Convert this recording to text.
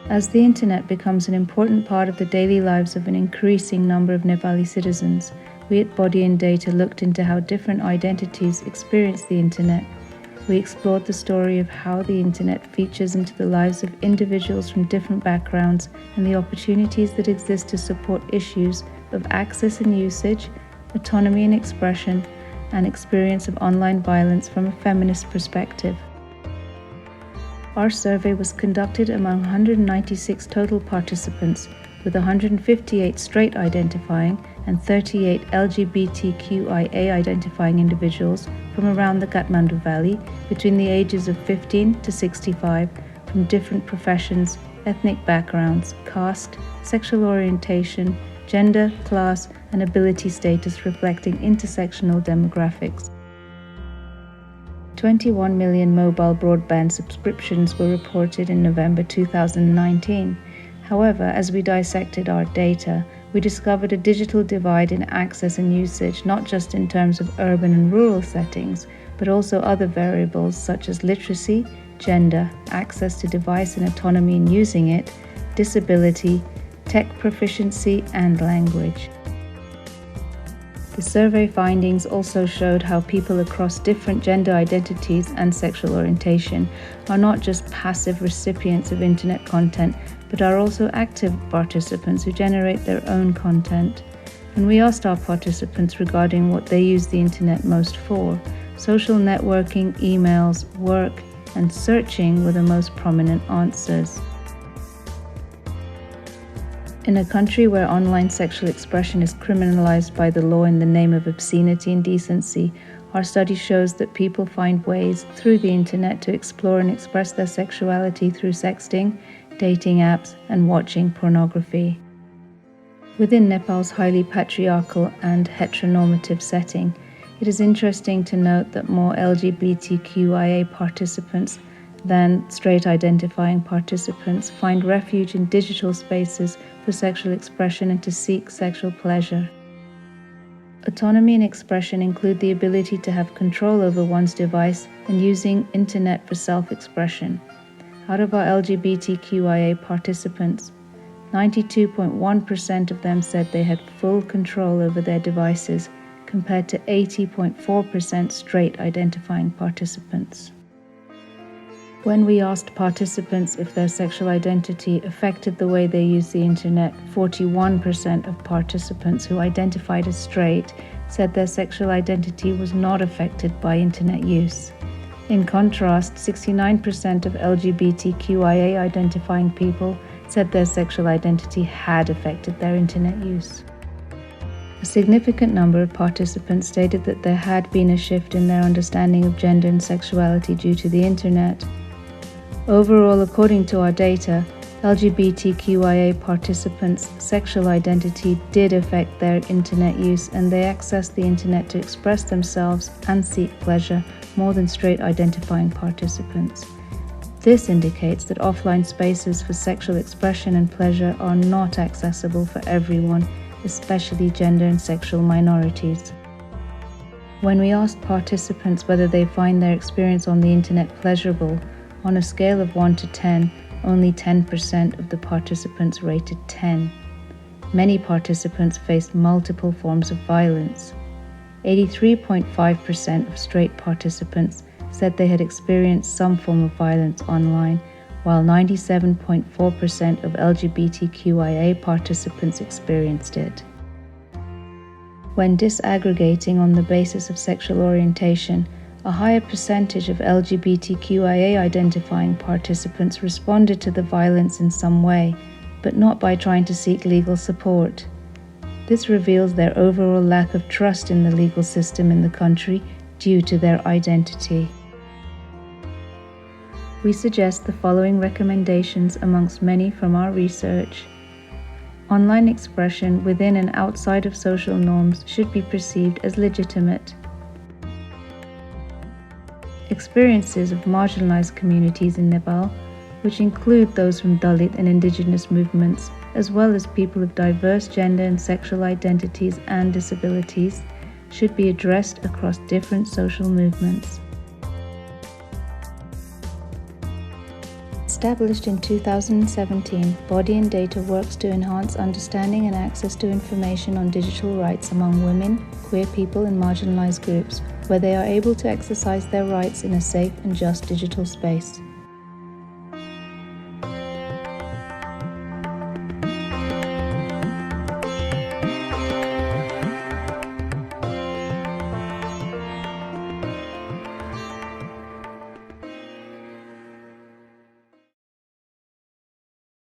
As the internet becomes an important part of the daily lives of an increasing number of Nepali citizens, we at Body and Data looked into how different identities experience the internet. We explored the story of how the internet features into the lives of individuals from different backgrounds and the opportunities that exist to support issues of access and usage, autonomy and expression, and experience of online violence from a feminist perspective. Our survey was conducted among 196 total participants, with 158 straight identifying and 38 LGBTQIA identifying individuals from around the Kathmandu Valley between the ages of 15 to 65 from different professions, ethnic backgrounds, caste, sexual orientation, gender, class, and ability status reflecting intersectional demographics. 21 million mobile broadband subscriptions were reported in November 2019. However, as we dissected our data, we discovered a digital divide in access and usage, not just in terms of urban and rural settings, but also other variables such as literacy, gender, access to device and autonomy in using it, disability, tech proficiency, and language. The survey findings also showed how people across different gender identities and sexual orientation are not just passive recipients of internet content, but are also active participants who generate their own content. And we asked our participants regarding what they use the internet most for. Social networking, emails, work, and searching were the most prominent answers. In a country where online sexual expression is criminalized by the law in the name of obscenity and decency, our study shows that people find ways through the internet to explore and express their sexuality through sexting, dating apps, and watching pornography. Within Nepal's highly patriarchal and heteronormative setting, it is interesting to note that more LGBTQIA participants than straight identifying participants find refuge in digital spaces for sexual expression and to seek sexual pleasure. Autonomy and expression include the ability to have control over one's device and using internet for self-expression. Out of our LGBTQIA participants, 92.1% of them said they had full control over their devices, compared to 80.4% straight identifying participants. When we asked participants if their sexual identity affected the way they use the internet, 41% of participants who identified as straight said their sexual identity was not affected by internet use. In contrast, 69% of LGBTQIA identifying people said their sexual identity had affected their internet use. A significant number of participants stated that there had been a shift in their understanding of gender and sexuality due to the internet. Overall, according to our data, LGBTQIA participants' sexual identity did affect their internet use, and they accessed the internet to express themselves and seek pleasure more than straight identifying participants. This indicates that offline spaces for sexual expression and pleasure are not accessible for everyone, especially gender and sexual minorities. When we asked participants whether they find their experience on the internet pleasurable, on a scale of 1 to 10, only 10% of the participants rated 10. Many participants faced multiple forms of violence. 83.5% of straight participants said they had experienced some form of violence online, while 97.4% of LGBTQIA participants experienced it. When disaggregating on the basis of sexual orientation, a higher percentage of LGBTQIA identifying participants responded to the violence in some way, but not by trying to seek legal support. This reveals their overall lack of trust in the legal system in the country due to their identity. We suggest the following recommendations amongst many from our research. Online expression within and outside of social norms should be perceived as legitimate. Experiences of marginalized communities in Nepal, which include those from Dalit and indigenous movements, as well as people of diverse gender and sexual identities and disabilities, should be addressed across different social movements. Established in 2017, Body and Data works to enhance understanding and access to information on digital rights among women, queer people, and marginalized groups, where they are able to exercise their rights in a safe and just digital space.